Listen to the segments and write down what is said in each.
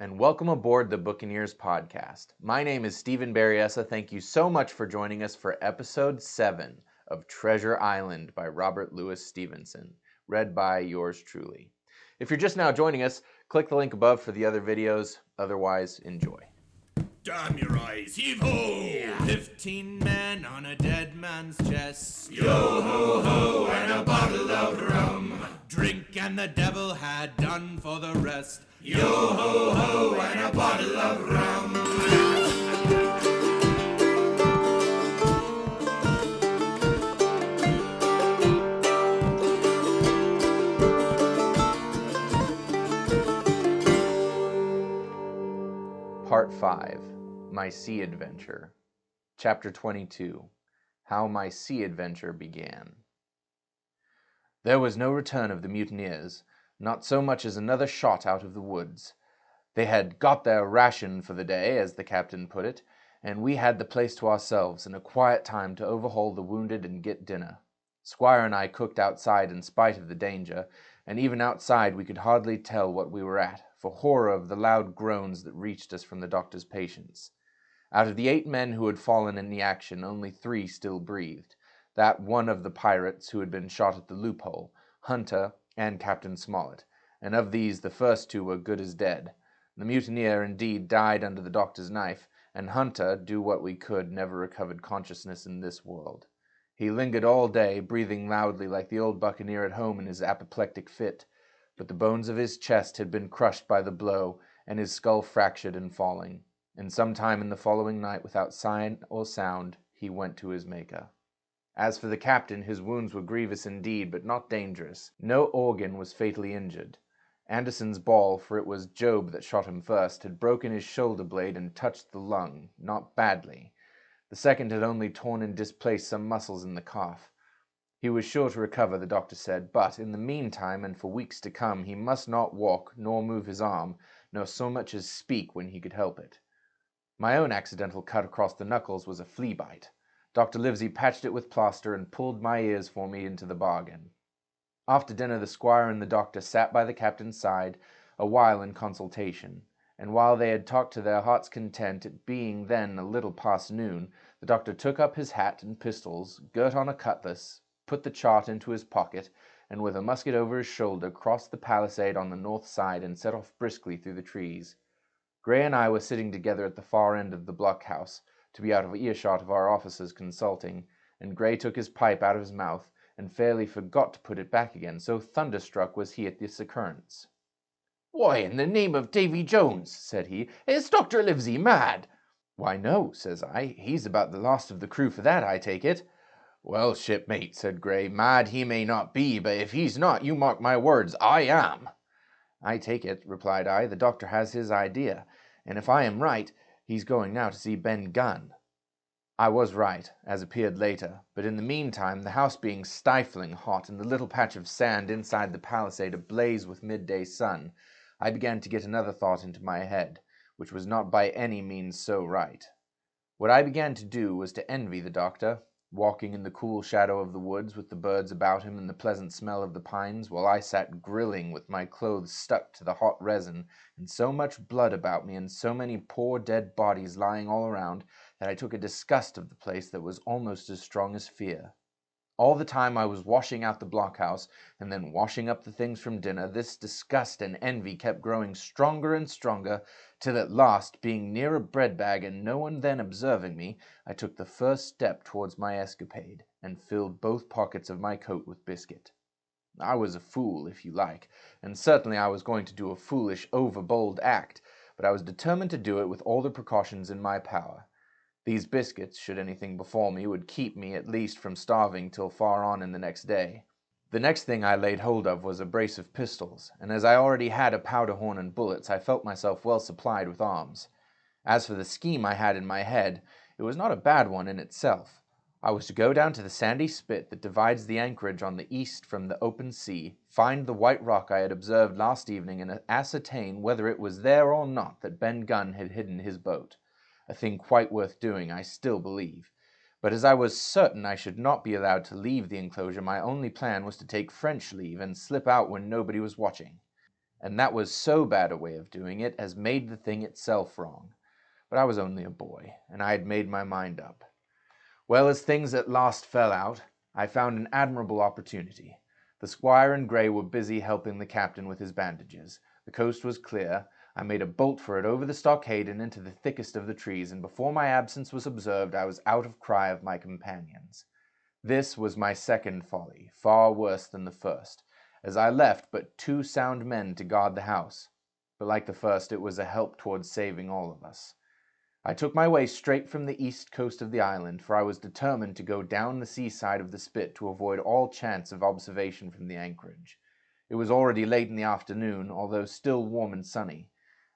and welcome aboard the Buccaneers podcast. My name is Stephen Berryessa. Thank you so much for joining us for episode 7 of Treasure Island by Robert Louis Stevenson, read by yours truly. If you're just now joining us, click the link above for the other videos. Otherwise, enjoy. Damn your eyes, heave-ho! 15 men on a dead man's chest. Yo-ho-ho and a bottle of rum. Drink and the devil had done for the rest. Yo-ho-ho and a bottle of rum. Part 5, My Sea Adventure. Chapter 22, How My Sea Adventure Began. There was no return of the mutineers, not so much as another shot out of the woods. They had got their ration for the day, as the captain put it, and we had the place to ourselves and a quiet time to overhaul the wounded and get dinner. Squire and I cooked outside in spite of the danger, and even outside we could hardly tell what we were at, for horror of the loud groans that reached us from the doctor's patients. Out of the 8 men who had fallen in the action, only 3 still breathed, that one of the pirates who had been shot at the loophole, Hunter, and Captain Smollett, and of these the first 2 were good as dead. The mutineer indeed died under the doctor's knife, and Hunter, do what we could, never recovered consciousness in this world. He lingered all day, breathing loudly like the old buccaneer at home in his apoplectic fit, but the bones of his chest had been crushed by the blow, and his skull fractured in falling, and some time in the following night, without sign or sound, he went to his Maker. As for the captain, his wounds were grievous indeed, but not dangerous. No organ was fatally injured. Anderson's ball, for it was Job that shot him first, had broken his shoulder blade and touched the lung, not badly. The second had only torn and displaced some muscles in the calf. He was sure to recover, the doctor said, but in the meantime and for weeks to come he must not walk, nor move his arm, nor so much as speak when he could help it. My own accidental cut across the knuckles was a flea bite. Dr. Livesey patched it with plaster and pulled my ears for me into the bargain. After dinner the squire and the doctor sat by the captain's side a while in consultation, and while they had talked to their heart's content, it being then a little past noon, the doctor took up his hat and pistols, girt on a cutlass, put the chart into his pocket, and with a musket over his shoulder crossed the palisade on the north side and set off briskly through the trees. Gray and I were sitting together at the far end of the blockhouse, to be out of earshot of our officers consulting, and Gray took his pipe out of his mouth and fairly forgot to put it back again, so thunderstruck was he at this occurrence. "Why, in the name of Davy Jones," said he, "is Dr. Livesey mad?" "Why, no," says I, "he's about the last of the crew for that, I take it." "Well, shipmate," said Gray, "mad he may not be, but if he's not, you mark my words, I am." "I take it," replied I, "the doctor has his idea, and if I am right, he's going now to see Ben Gunn." I was right, as appeared later, but in the meantime, the house being stifling hot and the little patch of sand inside the palisade ablaze with midday sun, I began to get another thought into my head, which was not by any means so right. What I began to do was to envy the doctor, walking in the cool shadow of the woods with the birds about him and the pleasant smell of the pines, while I sat grilling with my clothes stuck to the hot resin, and so much blood about me and so many poor dead bodies lying all around that I took a disgust of the place that was almost as strong as fear. All the time I was washing out the blockhouse and then washing up the things from dinner, this disgust and envy kept growing stronger and stronger, till at last, being near a bread bag and no one then observing me, I took the first step towards my escapade and filled both pockets of my coat with biscuit. I was a fool, if you like, and certainly I was going to do a foolish, overbold act, but I was determined to do it with all the precautions in my power. These biscuits, should anything befall me, would keep me at least from starving till far on in the next day. The next thing I laid hold of was a brace of pistols, and as I already had a powder horn and bullets, I felt myself well supplied with arms. As for the scheme I had in my head, it was not a bad one in itself. I was to go down to the sandy spit that divides the anchorage on the east from the open sea, find the white rock I had observed last evening, and ascertain whether it was there or not that Ben Gunn had hidden his boat. A thing quite worth doing, I still believe. But as I was certain I should not be allowed to leave the enclosure, my only plan was to take French leave and slip out when nobody was watching. and that was so bad a way of doing it as made the thing itself wrong. But I was only a boy, and I had made my mind up. Well, as things at last fell out, I found an admirable opportunity. The squire and Grey were busy helping the captain with his bandages. The coast was clear. I made a bolt for it over the stockade and into the thickest of the trees, and before my absence was observed, I was out of cry of my companions. This was my second folly, far worse than the first, as I left but 2 sound men to guard the house. But like the first, it was a help towards saving all of us. I took my way straight from the east coast of the island, for I was determined to go down the seaside of the spit to avoid all chance of observation from the anchorage. It was already late in the afternoon, although still warm and sunny.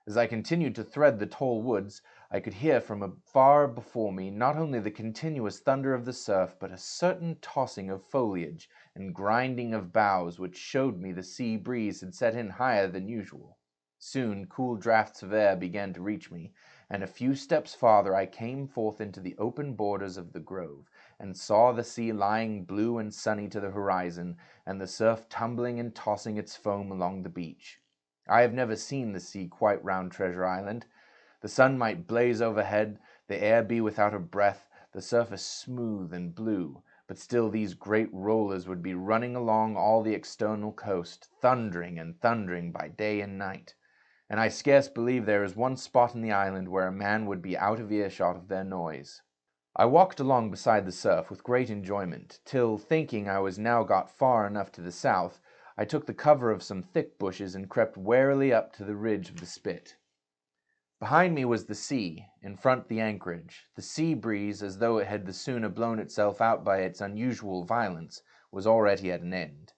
As I continued to thread the tall woods, I could hear from far before me not only the continuous thunder of the surf, but a certain tossing of foliage and grinding of boughs, which showed me the sea breeze had set in higher than usual. Soon cool draughts of air began to reach me, and a few steps farther I came forth into the open borders of the grove, and saw the sea lying blue and sunny to the horizon, and the surf tumbling and tossing its foam along the beach. I have never seen the sea quite round Treasure Island. The sun might blaze overhead, the air be without a breath, the surface smooth and blue, but still these great rollers would be running along all the external coast, thundering and thundering by day and night. And I scarce believe there is one spot in the island where a man would be out of earshot of their noise. I walked along beside the surf with great enjoyment, till, thinking I was now got far enough to the south, I took the cover of some thick bushes and crept warily up to the ridge of the spit. Behind me was the sea, in front the anchorage. The sea breeze, as though it had the sooner blown itself out by its unusual violence, was already at an end.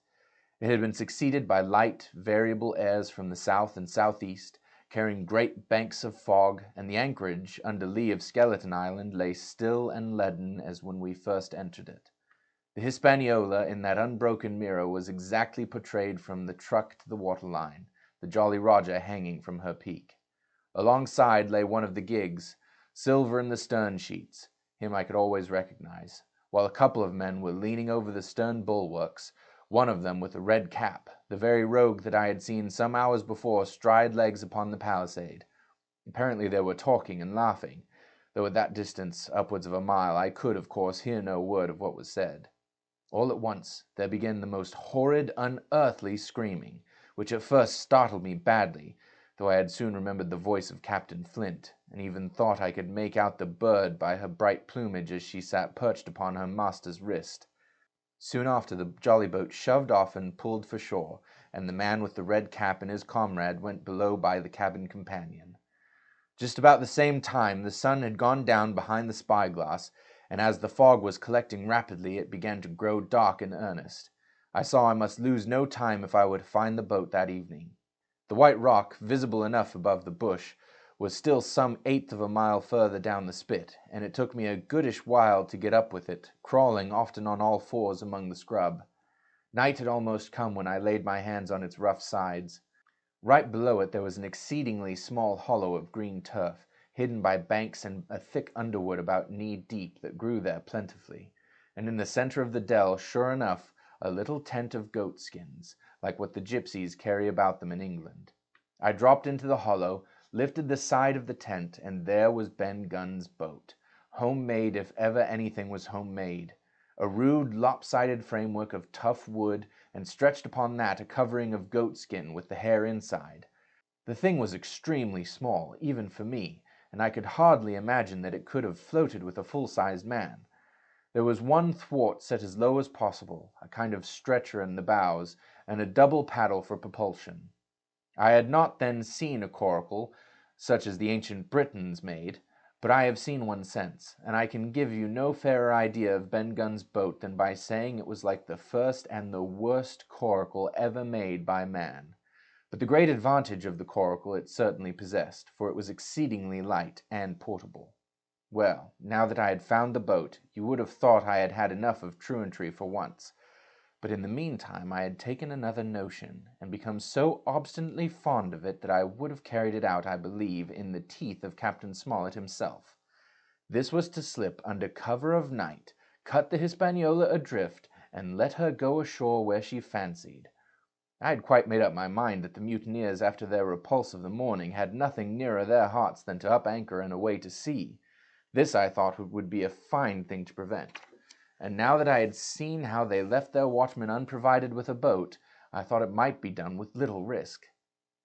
It had been succeeded by light, variable airs from the south and southeast, carrying great banks of fog, and the anchorage, under lee of Skeleton Island, lay still and leaden as when we first entered it. The Hispaniola, in that unbroken mirror, was exactly portrayed from the truck to the waterline, the Jolly Roger hanging from her peak. Alongside lay one of the gigs, silver in the stern sheets, him I could always recognize, while a couple of men were leaning over the stern bulwarks, one of them with a red cap, the very rogue that I had seen some hours before stride legs upon the palisade. Apparently they were talking and laughing, though at that distance, upwards of a mile, I could, of course, hear no word of what was said. All at once there began the most horrid, unearthly screaming, which at first startled me badly, though I had soon remembered the voice of Captain Flint, and even thought I could make out the bird by her bright plumage as she sat perched upon her master's wrist. Soon after, the jolly boat shoved off and pulled for shore, and the man with the red cap and his comrade went below by the cabin companion. Just about the same time the sun had gone down behind the spyglass, and as the fog was collecting rapidly, it began to grow dark in earnest. I saw I must lose no time if I were to find the boat that evening. The white rock, visible enough above the bush, was still some 1/8 of a mile further down the spit, and it took me a goodish while to get up with it, crawling often on all fours among the scrub. Night had almost come when I laid my hands on its rough sides. Right below it there was an exceedingly small hollow of green turf, hidden by banks and a thick underwood about knee-deep that grew there plentifully, and in the center of the dell, sure enough, a little tent of goat skins, like what the gypsies carry about them in England. I dropped into the hollow, lifted the side of the tent, and there was Ben Gunn's boat, homemade if ever anything was homemade, a rude, lopsided framework of tough wood, and stretched upon that a covering of goat skin with the hair inside. The thing was extremely small, even for me, and I could hardly imagine that it could have floated with a full-sized man. There was one thwart set as low as possible, a kind of stretcher in the bows, and a double paddle for propulsion. I had not then seen a coracle, such as the ancient Britons made, but I have seen one since, and I can give you no fairer idea of Ben Gunn's boat than by saying it was like the first and the worst coracle ever made by man. But the great advantage of the coracle it certainly possessed, for it was exceedingly light and portable. Well, now that I had found the boat, you would have thought I had had enough of truantry for once. But in the meantime I had taken another notion, and become so obstinately fond of it that I would have carried it out, I believe, in the teeth of Captain Smollett himself. This was to slip under cover of night, cut the Hispaniola adrift, and let her go ashore where she fancied. I had quite made up my mind that the mutineers, after their repulse of the morning, had nothing nearer their hearts than to up anchor and away to sea. This I thought would be a fine thing to prevent. And now that I had seen how they left their watchmen unprovided with a boat, I thought it might be done with little risk.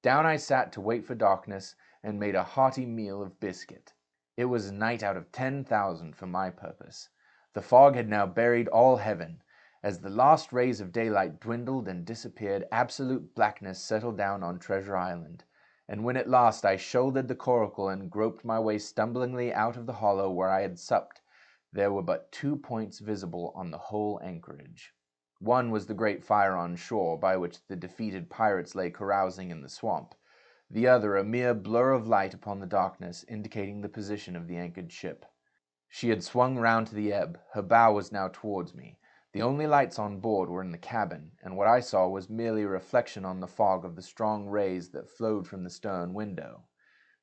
Down I sat to wait for darkness, and made a hearty meal of biscuit. It was a night out of 10,000 for my purpose. The fog had now buried all heaven. As the last rays of daylight dwindled and disappeared, absolute blackness settled down on Treasure Island, and when at last I shouldered the Coracle and groped my way stumblingly out of the hollow where I had supped, there were but 2 points visible on the whole anchorage. One was the great fire on shore, by which the defeated pirates lay carousing in the swamp. The other a mere blur of light upon the darkness, indicating the position of the anchored ship. She had swung round to the ebb. Her bow was now towards me. The only lights on board were in the cabin, and what I saw was merely a reflection on the fog of the strong rays that flowed from the stern window.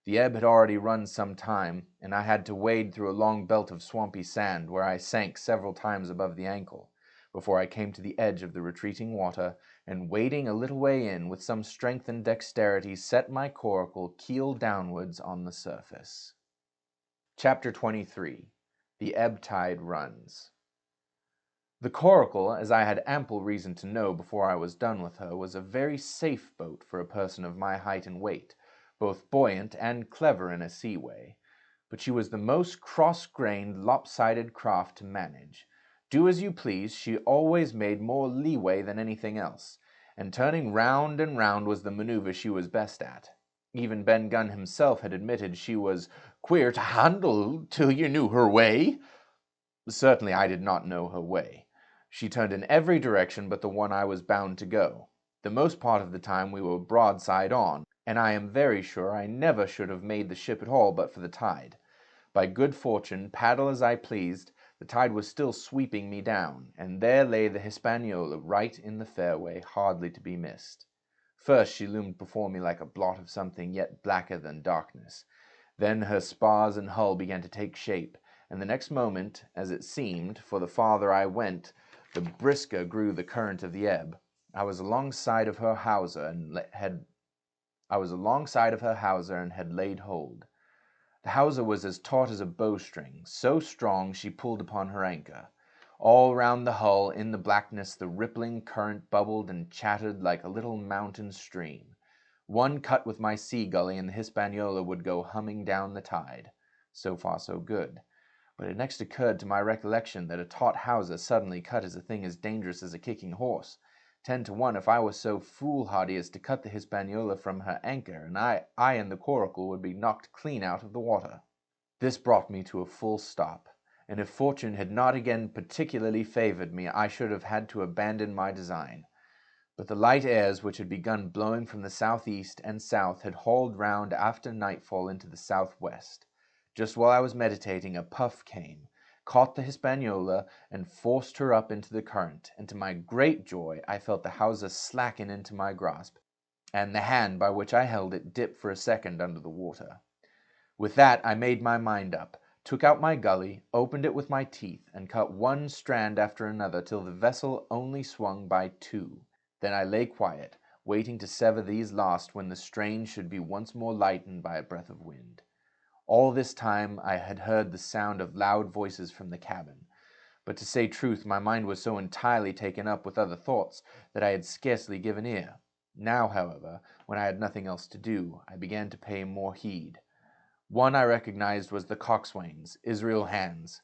The ebb had already run some time, and I had to wade through a long belt of swampy sand, where I sank several times above the ankle, before I came to the edge of the retreating water, and wading a little way in, with some strength and dexterity, set my coracle keel downwards on the surface. Chapter 23. The Ebb Tide Runs. The Coracle, as I had ample reason to know before I was done with her, was a very safe boat for a person of my height and weight, both buoyant and clever in a sea way. But she was the most cross-grained, lopsided craft to manage. Do as you please, she always made more leeway than anything else, and turning round and round was the maneuver she was best at. Even Ben Gunn himself had admitted she was queer to handle till you knew her way. Certainly I did not know her way. She turned in every direction but the one I was bound to go. The most part of the time we were broadside on, and I am very sure I never should have made the ship at all but for the tide. By good fortune, paddle as I pleased, the tide was still sweeping me down, and there lay the Hispaniola right in the fairway, hardly to be missed. First she loomed before me like a blot of something yet blacker than darkness. Then her spars and hull began to take shape, and the next moment, as it seemed, for the farther I went, the brisker grew the current of the ebb. I was alongside of her hawser and had laid hold. The hawser was as taut as a bowstring, so strong she pulled upon her anchor. All round the hull, in the blackness, the rippling current bubbled and chattered like a little mountain stream. One cut with my sea gully and the Hispaniola would go humming down the tide. So far so good. But it next occurred to my recollection that a taut hawser suddenly cut is a thing as dangerous as a kicking horse. 10 to 1 if I was so foolhardy as to cut the Hispaniola from her anchor, and I and the Coracle would be knocked clean out of the water. This brought me to a full stop, and if fortune had not again particularly favored me, I should have had to abandon my design. But the light airs which had begun blowing from the southeast and south had hauled round after nightfall into the southwest. Just while I was meditating, a puff came, caught the Hispaniola, and forced her up into the current, and to my great joy I felt the hawser slacken into my grasp, and the hand by which I held it dip for a second under the water. With that I made my mind up, took out my gully, opened it with my teeth, and cut one strand after another till the vessel only swung by 2. Then I lay quiet, waiting to sever these last when the strain should be once more lightened by a breath of wind. All this time I had heard the sound of loud voices from the cabin, but to say truth, my mind was so entirely taken up with other thoughts that I had scarcely given ear. Now, however, when I had nothing else to do, I began to pay more heed. One I recognized was the coxswain's, Israel Hands.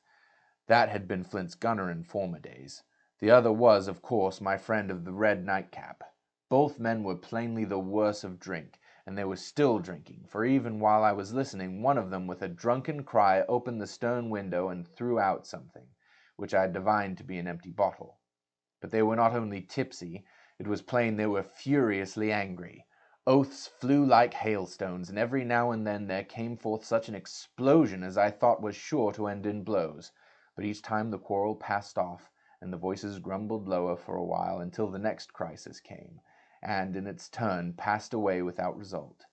That had been Flint's gunner in former days. The other was, of course, my friend of the red nightcap. Both men were plainly the worse of drink, and they were still drinking, for even while I was listening, one of them with a drunken cry opened the stern window and threw out something, which I divined to be an empty bottle. But they were not only tipsy, it was plain they were furiously angry. Oaths flew like hailstones, and every now and then there came forth such an explosion as I thought was sure to end in blows. But each time the quarrel passed off, and the voices grumbled lower for a while until the next crisis came, and in its turn passed away without result.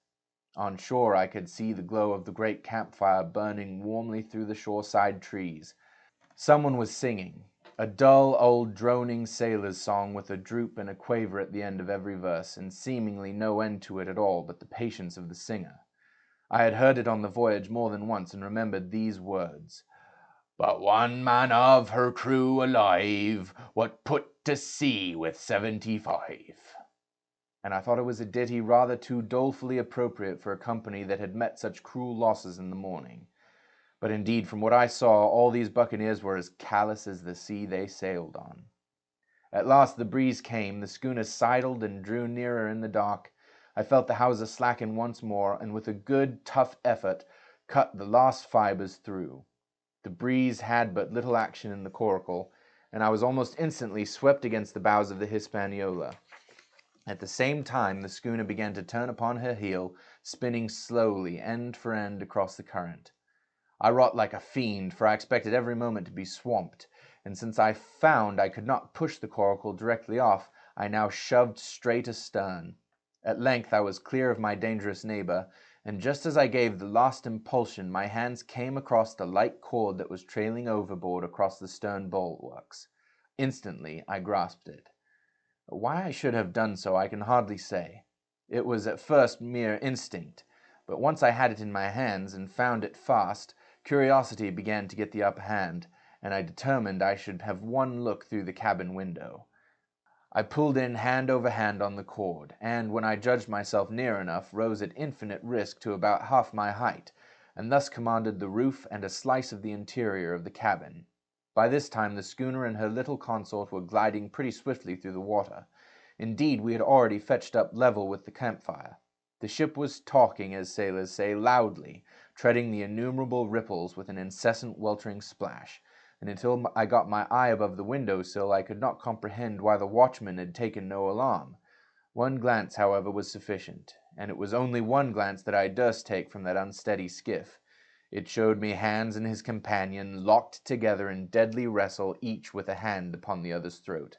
On shore I could see the glow of the great campfire burning warmly through the shoreside trees. Someone was singing, A dull, old, droning sailor's song with a droop and a quaver at the end of every verse, and seemingly no end to it at all but the patience of the singer. I had heard it on the voyage more than once, and remembered these words: "But one man of her crew alive, what put to sea with 75." And I thought it was a ditty rather too dolefully appropriate for a company that had met such cruel losses in the morning. But indeed, from what I saw, all these buccaneers were as callous as the sea they sailed on. At last the breeze came, the schooner sidled and drew nearer in the dark. I felt the hawser slacken once more, and with a good, tough effort, cut the last fibers through. The breeze had but little action in the Coracle, and I was almost instantly swept against the bows of the Hispaniola. At the same time, the schooner began to turn upon her heel, spinning slowly, end for end, across the current. I wrought like a fiend, for I expected every moment to be swamped, and since I found I could not push the Coracle directly off, I now shoved straight astern. At length I was clear of my dangerous neighbor, and just as I gave the last impulsion, my hands came across the light cord that was trailing overboard across the stern bulwarks. Instantly I grasped it. Why I should have done so I can hardly say. It was at first mere instinct, but once I had it in my hands and found it fast, curiosity began to get the upper hand, and I determined I should have one look through the cabin window. I pulled in hand over hand on the cord, and when I judged myself near enough, rose at infinite risk to about half my height, and thus commanded the roof and a slice of the interior of the cabin. By this time the schooner and her little consort were gliding pretty swiftly through the water. Indeed, we had already fetched up level with the campfire. The ship was talking, as sailors say, loudly, treading the innumerable ripples with an incessant weltering splash, and until I got my eye above the window-sill I could not comprehend why the watchman had taken no alarm. One glance, however, was sufficient, and it was only one glance that I durst take from that unsteady skiff. It showed me Hans and his companion locked together in deadly wrestle, each with a hand upon the other's throat.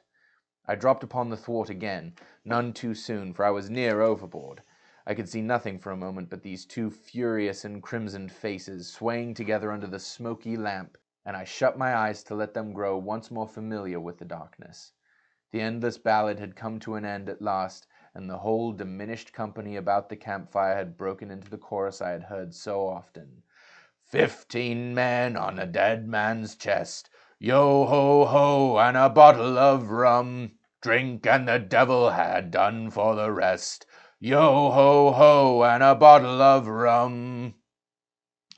I dropped upon the thwart again, none too soon, for I was near overboard. I could see nothing for a moment but these two furious and crimsoned faces swaying together under the smoky lamp, and I shut my eyes to let them grow once more familiar with the darkness. The endless ballad had come to an end at last, and the whole diminished company about the campfire had broken into the chorus I had heard so often. 15 men on a dead man's chest, yo ho ho, and a bottle of rum. Drink and the devil had done for the rest, yo ho ho, and a bottle of rum.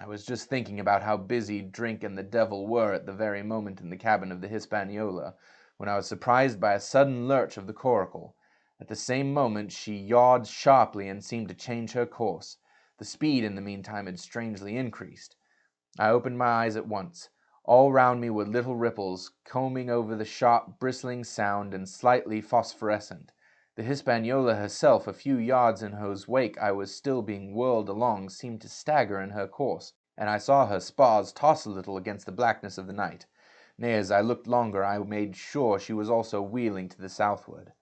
I was just thinking about how busy drink and the devil were at the very moment in the cabin of the Hispaniola, when I was surprised by a sudden lurch of the Coracle. At the same moment she yawed sharply and seemed to change her course. The speed in the meantime had strangely increased. I opened my eyes at once. All round me were little ripples, combing over the sharp, bristling sound, and slightly phosphorescent. The Hispaniola herself, a few yards in whose wake I was still being whirled along, seemed to stagger in her course, and I saw her spars toss a little against the blackness of the night. Nay, as I looked longer, I made sure she was also wheeling to the southward.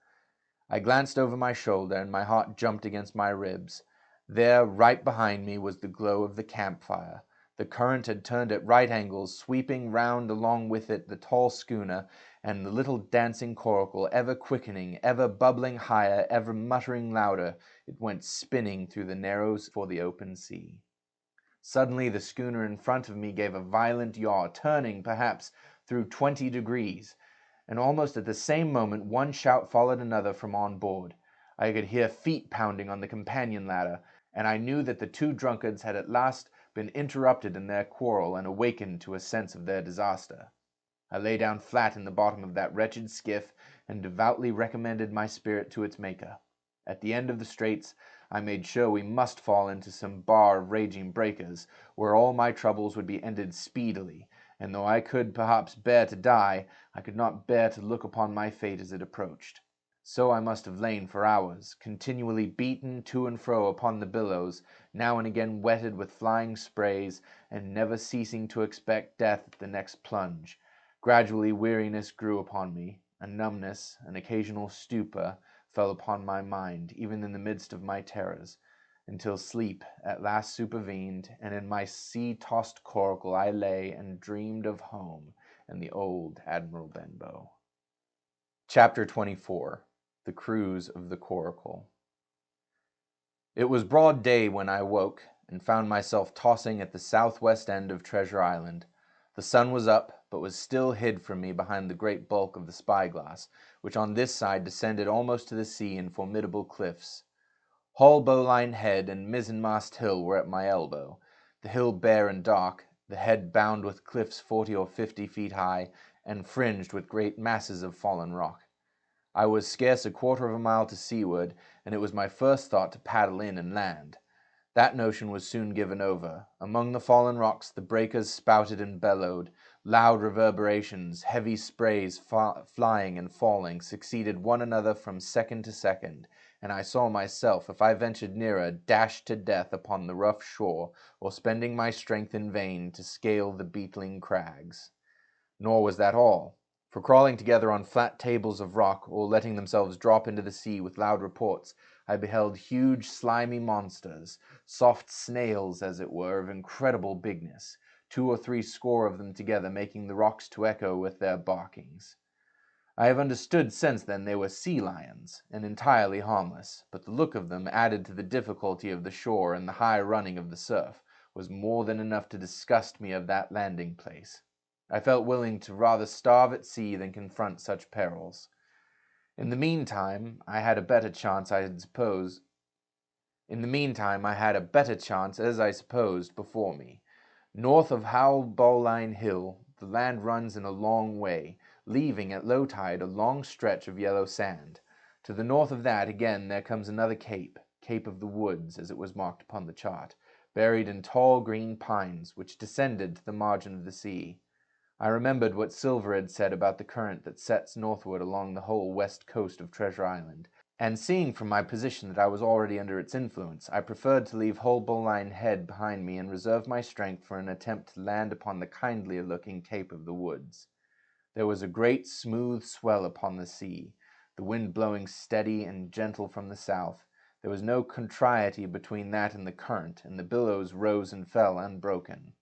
I glanced over my shoulder, and my heart jumped against my ribs. There, right behind me, was the glow of the campfire. The current had turned at right angles, sweeping round along with it the tall schooner, and the little dancing Coracle, ever quickening, ever bubbling higher, ever muttering louder, it went spinning through the narrows for the open sea. Suddenly the schooner in front of me gave a violent yaw, turning, perhaps, through 20 degrees, and almost at the same moment one shout followed another from on board. I could hear feet pounding on the companion ladder, and I knew that the two drunkards had at last been interrupted in their quarrel and awakened to a sense of their disaster. I lay down flat in the bottom of that wretched skiff and devoutly recommended my spirit to its Maker. At the end of the straits I made sure we must fall into some bar of raging breakers, where all my troubles would be ended speedily, and though I could perhaps bear to die, I could not bear to look upon my fate as it approached. So I must have lain for hours, continually beaten to and fro upon the billows, now and again wetted with flying sprays, and never ceasing to expect death at the next plunge. Gradually weariness grew upon me, a numbness, an occasional stupor, fell upon my mind, even in the midst of my terrors, until sleep at last supervened, and in my sea-tossed coracle I lay and dreamed of home, and the old Admiral Benbow. Chapter 24. The Cruise of the Coracle. It was broad day when I woke, and found myself tossing at the southwest end of Treasure Island. The sun was up, but was still hid from me behind the great bulk of the spyglass, which on this side descended almost to the sea in formidable cliffs. Hull Bowline Head and Mizzenmast Hill were at my elbow, the hill bare and dark, the head bound with cliffs 40 or 50 feet high, and fringed with great masses of fallen rock. I was scarce a quarter of a mile to seaward, and it was my first thought to paddle in and land. That notion was soon given over. Among the fallen rocks the breakers spouted and bellowed. Loud reverberations, heavy sprays flying and falling, succeeded one another from second to second, and I saw myself, if I ventured nearer, dashed to death upon the rough shore, or spending my strength in vain to scale the beetling crags. Nor was that all. For crawling together on flat tables of rock, or letting themselves drop into the sea with loud reports, I beheld huge slimy monsters, soft snails as it were, of incredible bigness, 2 or 3 score of them together, making the rocks to echo with their barkings. I have understood since then they were sea lions, and entirely harmless, but the look of them, added to the difficulty of the shore and the high running of the surf, was more than enough to disgust me of that landing place. I felt willing to rather starve at sea than confront such perils. In the meantime, I had a better chance, as I supposed, before me. North of Hull Bowline Hill, the land runs in a long way, leaving at low tide a long stretch of yellow sand. To the north of that, again, there comes another cape, Cape of the Woods, as it was marked upon the chart, buried in tall green pines, which descended to the margin of the sea. I remembered what Silver had said about the current that sets northward along the whole west coast of Treasure Island, and seeing from my position that I was already under its influence, I preferred to leave Hull Bowline Head behind me and reserve my strength for an attempt to land upon the kindlier-looking Cape of the Woods. There was a great smooth swell upon the sea, the wind blowing steady and gentle from the south. There was no contrariety between that and the current, and the billows rose and fell unbroken.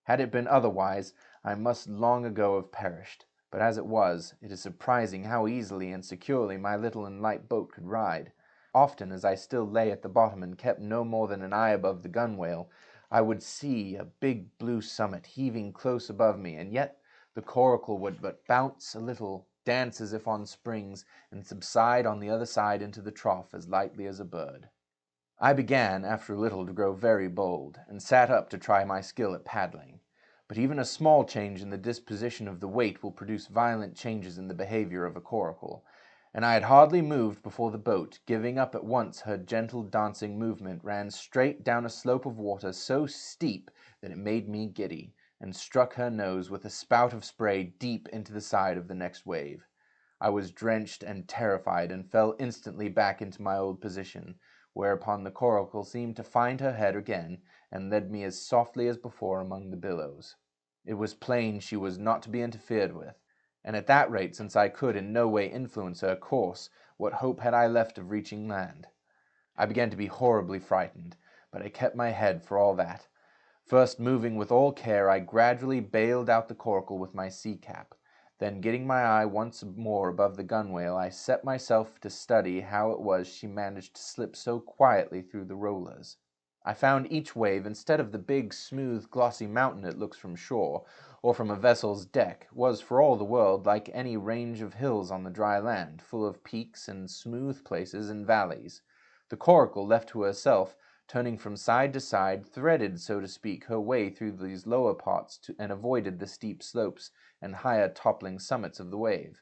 Had it been otherwise, I must long ago have perished, but as it was, it is surprising how easily and securely my little and light boat could ride. Often, as I still lay at the bottom and kept no more than an eye above the gunwale, I would see a big blue summit heaving close above me, and yet the Coracle would but bounce a little, dance as if on springs, and subside on the other side into the trough as lightly as a bird. I began, after a little, to grow very bold, and sat up to try my skill at paddling. But even a small change in the disposition of the weight will produce violent changes in the behavior of a coracle, and I had hardly moved before the boat, giving up at once her gentle dancing movement, ran straight down a slope of water so steep that it made me giddy, and struck her nose with a spout of spray deep into the side of the next wave. I was drenched and terrified, and fell instantly back into my old position, whereupon the coracle seemed to find her head again, and led me as softly as before among the billows. It was plain she was not to be interfered with, and at that rate, since I could in no way influence her course, what hope had I left of reaching land? I began to be horribly frightened, but I kept my head for all that. First, moving with all care, I gradually bailed out the coracle with my sea-cap. Then, getting my eye once more above the gunwale, I set myself to study how it was she managed to slip so quietly through the rollers. I found each wave, instead of the big, smooth, glossy mountain it looks from shore, or from a vessel's deck, was for all the world like any range of hills on the dry land, full of peaks and smooth places and valleys. The coracle, left to herself, turning from side to side, threaded, so to speak, her way through these lower parts and avoided the steep slopes and higher toppling summits of the wave.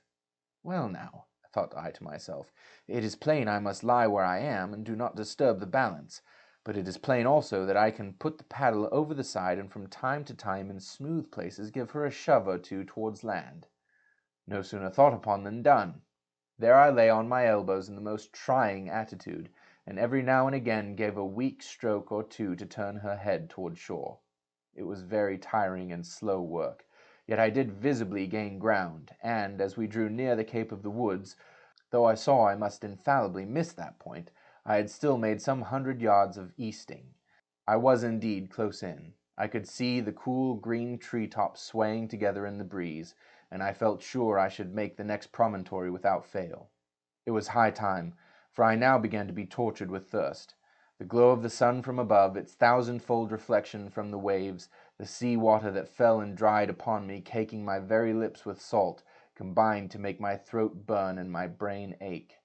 Well now, thought I to myself, it is plain I must lie where I am, and do not disturb the balance, but it is plain also that I can put the paddle over the side, and from time to time in smooth places give her a shove or two towards land. No sooner thought upon than done. There I lay on my elbows in the most trying attitude, and every now and again gave a weak stroke or two to turn her head toward shore. It was very tiring and slow work, yet I did visibly gain ground, and, as we drew near the Cape of the Woods, though I saw I must infallibly miss that point, I had still made some 100 yards of easting. I was indeed close in. I could see the cool green treetops swaying together in the breeze, and I felt sure I should make the next promontory without fail. It was high time, for I now began to be tortured with thirst. The glow of the sun from above, its thousand-fold reflection from the waves, the sea water that fell and dried upon me, caking my very lips with salt, combined to make my throat burn and my brain ache.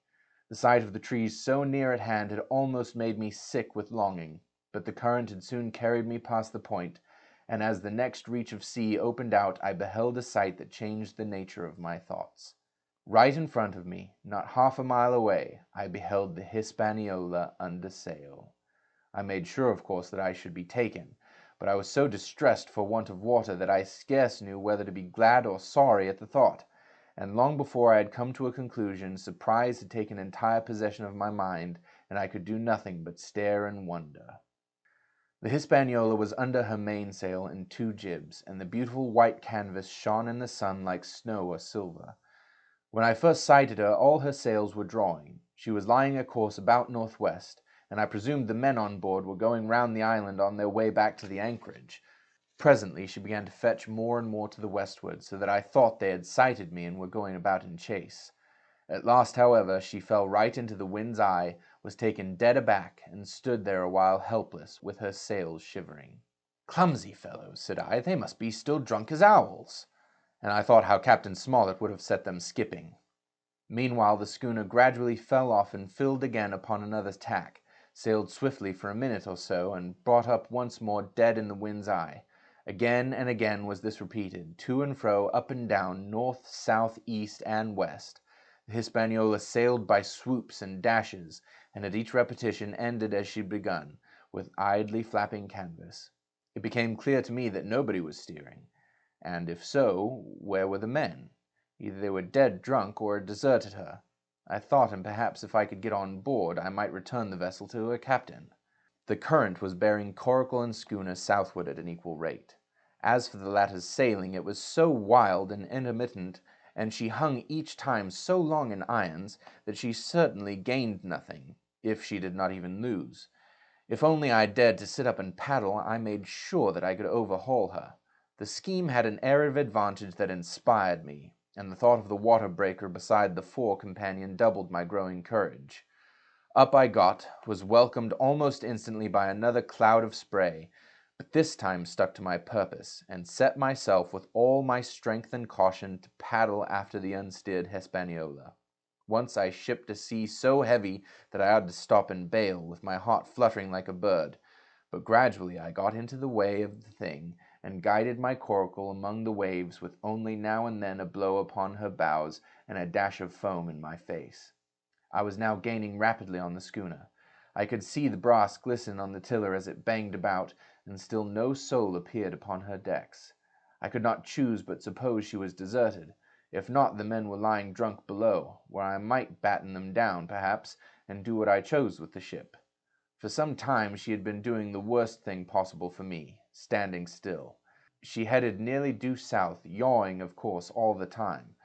The sight of the trees so near at hand had almost made me sick with longing, but the current had soon carried me past the point, and as the next reach of sea opened out, I beheld a sight that changed the nature of my thoughts. Right in front of me, not half a mile away, I beheld the Hispaniola under sail. I made sure, of course, that I should be taken, but I was so distressed for want of water that I scarce knew whether to be glad or sorry at the thought, and long before I had come to a conclusion, surprise had taken entire possession of my mind, and I could do nothing but stare and wonder. The Hispaniola was under her mainsail and 2 jibs, and the beautiful white canvas shone in the sun like snow or silver. When I first sighted her, all her sails were drawing. She was lying a course about northwest, and I presumed the men on board were going round the island on their way back to the anchorage. Presently she began to fetch more and more to the westward, so that I thought they had sighted me and were going about in chase. At last, however, she fell right into the wind's eye, was taken dead aback, and stood there a while helpless, with her sails shivering. "Clumsy fellows," said I, "they must be still drunk as owls." And I thought how Captain Smollett would have set them skipping. Meanwhile the schooner gradually fell off and filled again upon another tack, sailed swiftly for a minute or so, and brought up once more dead in the wind's eye. Again and again was this repeated, to and fro, up and down, north, south, east, and west. The Hispaniola sailed by swoops and dashes, and at each repetition ended as she'd begun, with idly flapping canvas. It became clear to me that nobody was steering. And if so, where were the men? Either they were dead drunk or had deserted her. I thought, and perhaps if I could get on board, I might return the vessel to her captain. The current was bearing Coracle and schooner southward at an equal rate. As for the latter's sailing, it was so wild and intermittent, and she hung each time so long in irons, that she certainly gained nothing, if she did not even lose. If only I dared to sit up and paddle, I made sure that I could overhaul her. The scheme had an air of advantage that inspired me, and the thought of the water breaker beside the fore companion doubled my growing courage. Up I got, was welcomed almost instantly by another cloud of spray, but this time stuck to my purpose, and set myself with all my strength and caution to paddle after the unsteered Hispaniola. Once I shipped a sea so heavy that I ought to stop and bail, with my heart fluttering like a bird, but gradually I got into the way of the thing, and guided my coracle among the waves, with only now and then a blow upon her bows and a dash of foam in my face. I was now gaining rapidly on the schooner. I could see the brass glisten on the tiller as it banged about, and still no soul appeared upon her decks. I could not choose but suppose she was deserted. If not, the men were lying drunk below, where I might batten them down, perhaps, and do what I chose with the ship. For some time she had been doing the worst thing possible for me, standing still. She headed nearly due south, yawing, of course, all the time.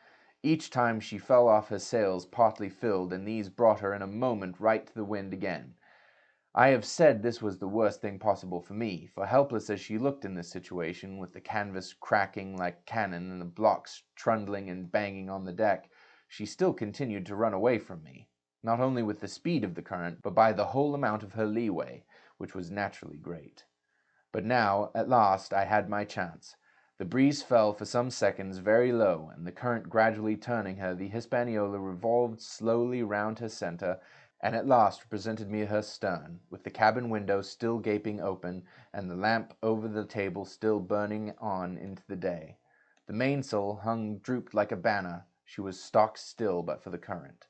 Each time she fell off, her sails partly filled, and these brought her in a moment right to the wind again. I have said this was the worst thing possible for me, for helpless as she looked in this situation, with the canvas cracking like cannon and the blocks trundling and banging on the deck, she still continued to run away from me, not only with the speed of the current, but by the whole amount of her leeway, which was naturally great. But now, at last, I had my chance. The breeze fell for some seconds very low, and the current gradually turning her, the Hispaniola revolved slowly round her center, and at last presented me her stern, with the cabin window still gaping open, and the lamp over the table still burning on into the day. The mainsail hung drooped like a banner. She was stock still but for the current.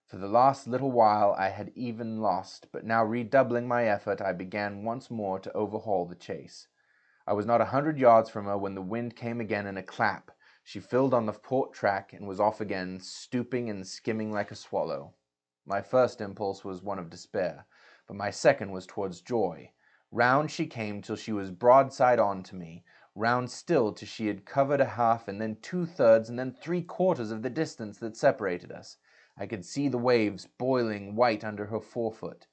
For the last little while I had even lost, but now redoubling my effort, I began once more to overhaul the chase. I was not 100 yards from her when the wind came again in a clap. She filled on the port track and was off again, stooping and skimming like a swallow. My first impulse was one of despair, but my second was towards joy. Round she came till she was broadside on to me, round still till she had covered a half, and then 2/3, and then 3/4 of the distance that separated us. I could see the waves boiling white under her forefoot.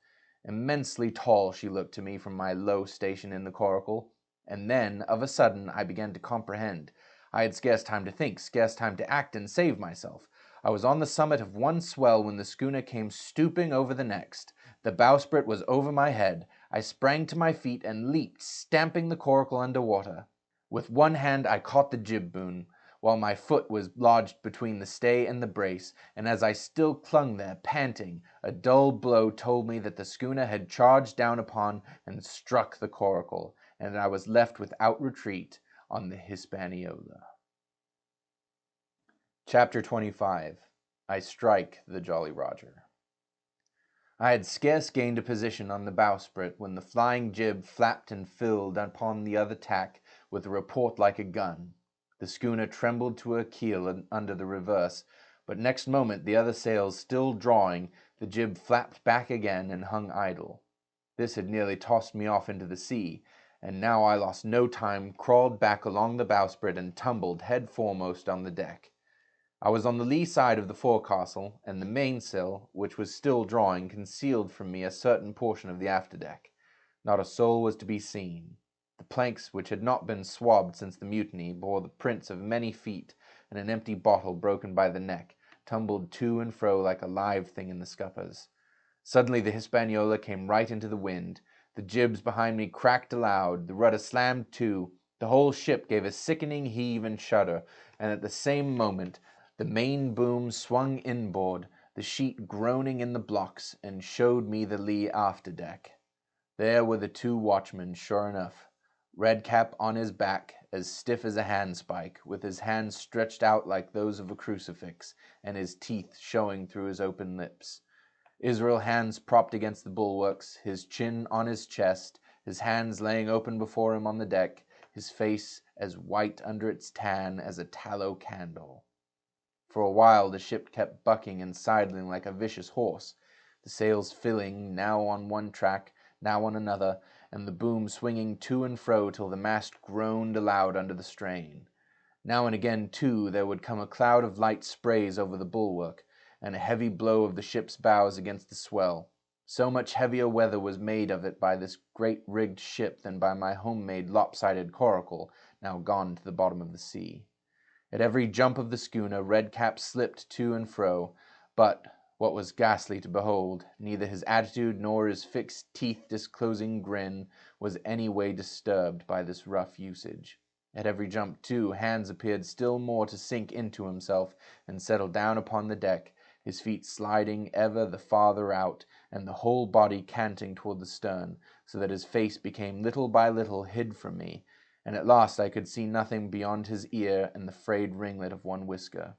Immensely tall she looked to me from my low station in the coracle, And then, of a sudden, I began to comprehend. I had scarce time to think, scarce time to act and save myself. I was on the summit of one swell when the schooner came stooping over the next. The bowsprit was over my head. I sprang to my feet and leaped, stamping the Coracle under water. With one hand I caught the jib boom, while my foot was lodged between the stay and the brace, and as I still clung there, panting, a dull blow told me that the schooner had charged down upon and struck the Coracle, and I was left without retreat on the Hispaniola. Chapter 25. I Strike the Jolly Roger. I had scarce gained a position on the bowsprit when the flying jib flapped and filled upon the other tack with a report like a gun. The schooner trembled to her keel under the reverse, but next moment, the other sails still drawing, the jib flapped back again and hung idle. This had nearly tossed me off into the sea, and now I lost no time, crawled back along the bowsprit, and tumbled head foremost on the deck. I was on the lee side of the forecastle, and the mainsail, which was still drawing, concealed from me a certain portion of the afterdeck. Not a soul was to be seen. The planks, which had not been swabbed since the mutiny, bore the prints of many feet, and an empty bottle broken by the neck tumbled to and fro like a live thing in the scuppers. Suddenly the Hispaniola came right into the wind. The jibs behind me cracked aloud, the rudder slammed to, the whole ship gave a sickening heave and shudder, and at the same moment the main boom swung inboard, the sheet groaning in the blocks, and showed me the lee afterdeck. There were the two watchmen, sure enough. Redcap on his back, as stiff as a handspike, with his hands stretched out like those of a crucifix, and his teeth showing through his open lips. Israel hands propped against the bulwarks, his chin on his chest, his hands laying open before him on the deck, his face as white under its tan as a tallow candle. For a while the ship kept bucking and sidling like a vicious horse, the sails filling, now on one track, now on another, and the boom swinging to and fro till the mast groaned aloud under the strain. Now and again, too, there would come a cloud of light sprays over the bulwark, and a heavy blow of the ship's bows against the swell. So much heavier weather was made of it by this great rigged ship than by my home-made lopsided Coracle, now gone to the bottom of the sea. At every jump of the schooner, Redcap slipped to and fro, but, what was ghastly to behold, neither his attitude nor his fixed teeth-disclosing grin was any way disturbed by this rough usage. At every jump, too, Hans appeared still more to sink into himself and settle down upon the deck, his feet sliding ever the farther out, and the whole body canting toward the stern, so that his face became little by little hid from me, and at last I could see nothing beyond his ear and the frayed ringlet of one whisker.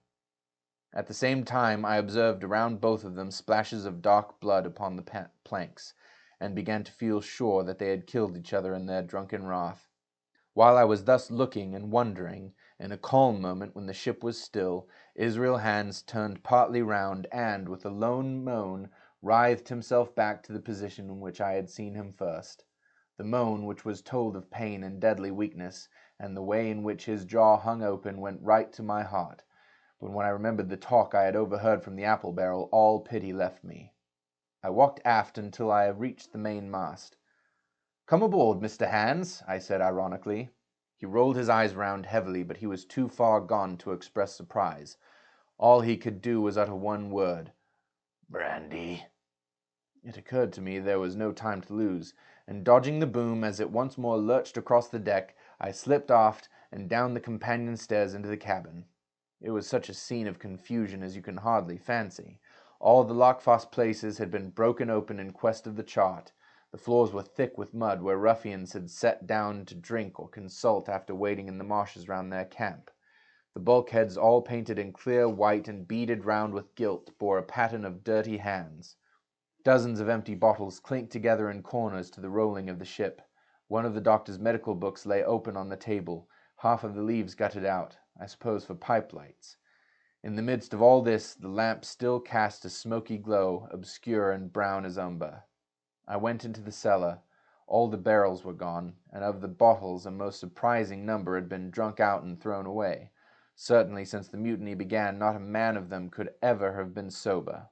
At the same time I observed around both of them splashes of dark blood upon the planks, and began to feel sure that they had killed each other in their drunken wrath. While I was thus looking and wondering, in a calm moment when the ship was still, Israel Hands turned partly round, and, with a low moan, writhed himself back to the position in which I had seen him first. The moan, which was told of pain and deadly weakness, and the way in which his jaw hung open, went right to my heart. But when I remembered the talk I had overheard from the apple barrel, all pity left me. I walked aft until I had reached the mainmast. "Come aboard, Mr. Hands," I said ironically. He rolled his eyes round heavily, but he was too far gone to express surprise. All he could do was utter one word: "Brandy." It occurred to me there was no time to lose, and dodging the boom as it once more lurched across the deck, I slipped aft and down the companion stairs into the cabin. It was such a scene of confusion as you can hardly fancy. All the lockfast places had been broken open in quest of the chart. The floors were thick with mud where ruffians had sat down to drink or consult after waiting in the marshes round their camp. The bulkheads, all painted in clear white and beaded round with gilt, bore a pattern of dirty hands. Dozens of empty bottles clinked together in corners to the rolling of the ship. One of the doctor's medical books lay open on the table, half of the leaves gutted out, I suppose for pipe lights. In the midst of all this, the lamp still cast a smoky glow, obscure and brown as umber. I went into the cellar. All the barrels were gone, and of the bottles a most surprising number had been drunk out and thrown away. Certainly, since the mutiny began, not a man of them could ever have been sober.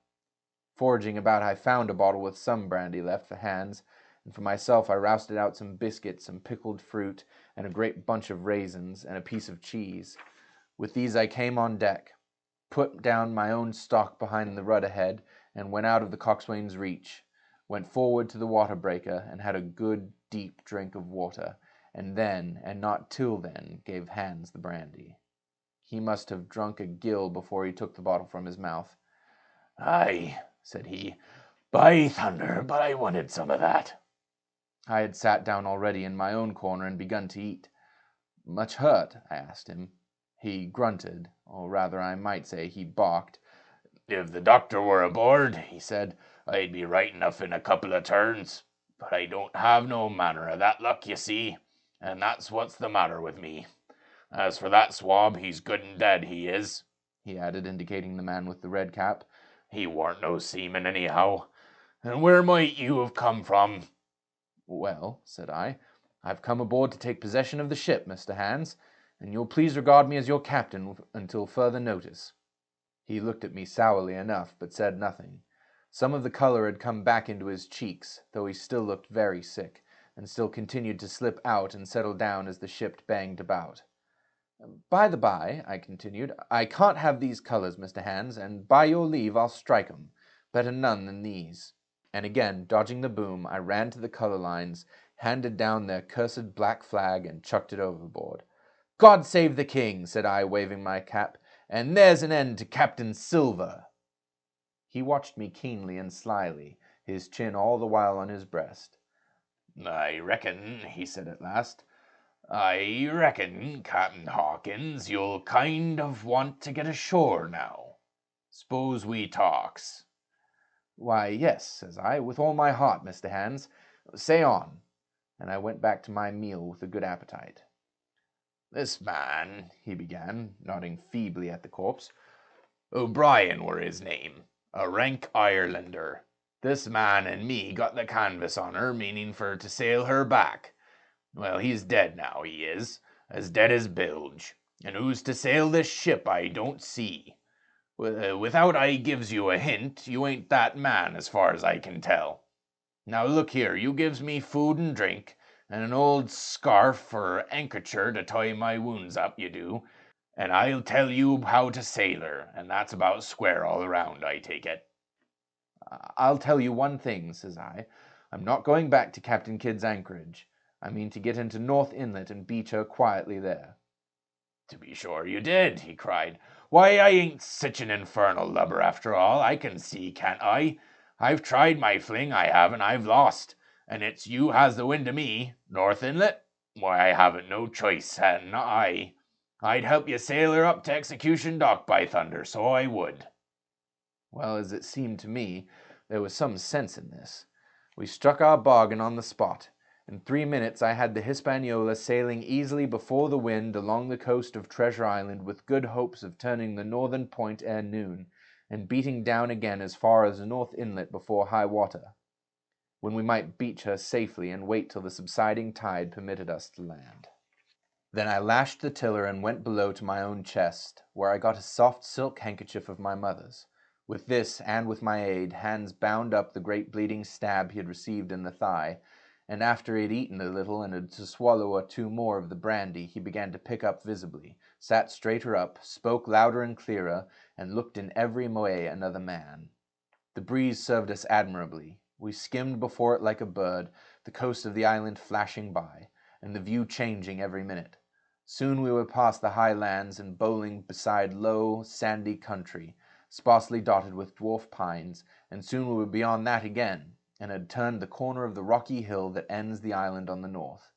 Foraging about, I found a bottle with some brandy left for Hans, and for myself I rousted out some biscuits, some pickled fruit, and a great bunch of raisins, and a piece of cheese. With these I came on deck, put down my own stock behind the rudder ahead, and went out of the coxswain's reach, went forward to the water breaker, and had a good deep drink of water, and then, and not till then, gave Hans the brandy. He must have drunk a gill before he took the bottle from his mouth. "Aye," said he, "by thunder, but I wanted some of that." I had sat down already in my own corner and begun to eat. "Much hurt?" I asked him. He grunted, or rather I might say he balked. "If the doctor were aboard," he said, "I'd be right enough in a couple of turns. But I don't have no manner of that luck, you see, and that's what's the matter with me. As for that swab, he's good and dead, he is," he added, indicating the man with the red cap. "He warn't no seaman anyhow. And where might you have come from?" "Well," said I, "I've come aboard to take possession of the ship, Mr. Hans, and you'll please regard me as your captain until further notice." He looked at me sourly enough, but said nothing. Some of the color had come back into his cheeks, though he still looked very sick, and still continued to slip out and settle down as the ship banged about. "By the by," I continued, "I can't have these colors, Mr. Hans, and by your leave I'll strike 'em. Better none than these." And again, dodging the boom, I ran to the color lines, handed down their cursed black flag, and chucked it overboard. "God save the king," said I, waving my cap, "and there's an end to Captain Silver." He watched me keenly and slyly, his chin all the while on his breast. "I reckon," he said at last, "I reckon, Captain Hawkins, you'll kind of want to get ashore now. S'pose we talks?" "Why, yes," says I, "with all my heart, Mr. Hans. Say on." And I went back to my meal with a good appetite. "This man," he began, nodding feebly at the corpse, "O'Brien were his name, a rank Irelander. This man and me got the canvas on her, meaning for to sail her back. Well, he's dead now, he is, as dead as bilge, and who's to sail this ship I don't see. Without I gives you a hint, you ain't that man as far as I can tell. Now look here, you gives me food and drink, and an old scarf or ankercher to tie my wounds up, you do, and I'll tell you how to sail her, and that's about square all around, I take it." "I'll tell you one thing," says I. "I'm not going back to Captain Kidd's anchorage. I mean to get into North Inlet and beach her quietly there." "To be sure you did," he cried. "Why, I ain't sich an infernal lubber after all, I can see, can't I? I've tried my fling, I have, and I've lost, and it's you has the wind of me. North Inlet? Why, I haven't no choice, hadn't I? I'd help you sail her up to Execution Dock, by thunder, so I would." Well, as it seemed to me, there was some sense in this. We struck our bargain on the spot. In 3 minutes I had the Hispaniola sailing easily before the wind along the coast of Treasure Island, with good hopes of turning the northern point ere noon, and beating down again as far as North Inlet before high water, when we might beach her safely and wait till the subsiding tide permitted us to land. Then I lashed the tiller and went below to my own chest, where I got a soft silk handkerchief of my mother's. With this, and with my aid, Hans bound up the great bleeding stab he had received in the thigh, and after he had eaten a little and had to swallow or two more of the brandy, he began to pick up visibly, sat straighter up, spoke louder and clearer, and looked in every way another man. The breeze served us admirably. We skimmed before it like a bird, the coast of the island flashing by, and the view changing every minute. Soon we were past the high lands and bowling beside low, sandy country, sparsely dotted with dwarf pines, and soon we were beyond that again, and had turned the corner of the rocky hill that ends the island on the north.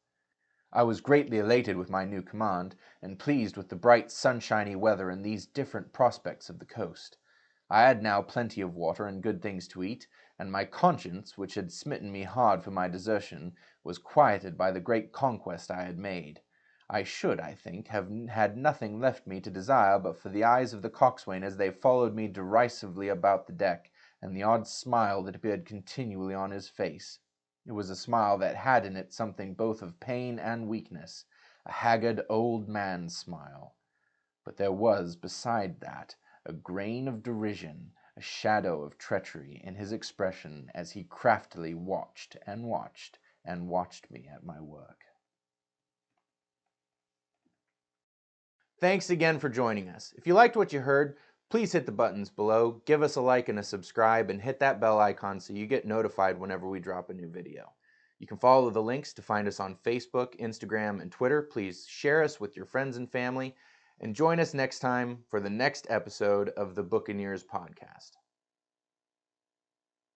I was greatly elated with my new command, and pleased with the bright sunshiny weather and these different prospects of the coast. I had now plenty of water and good things to eat, and my conscience, which had smitten me hard for my desertion, was quieted by the great conquest I had made. I should, I think, have had nothing left me to desire but for the eyes of the coxswain as they followed me derisively about the deck, and the odd smile that appeared continually on his face. It was a smile that had in it something both of pain and weakness, a haggard old man's smile. But there was, beside that, a grain of derision, a shadow of treachery in his expression as he craftily watched and watched and watched me at my work. Thanks again for joining us. If you liked what you heard, please hit the buttons below, give us a like and a subscribe, and hit that bell icon so you get notified whenever we drop a new video. You can follow the links to find us on Facebook, Instagram, and Twitter. Please share us with your friends and family, and join us next time for the next episode of the Buccaneers podcast.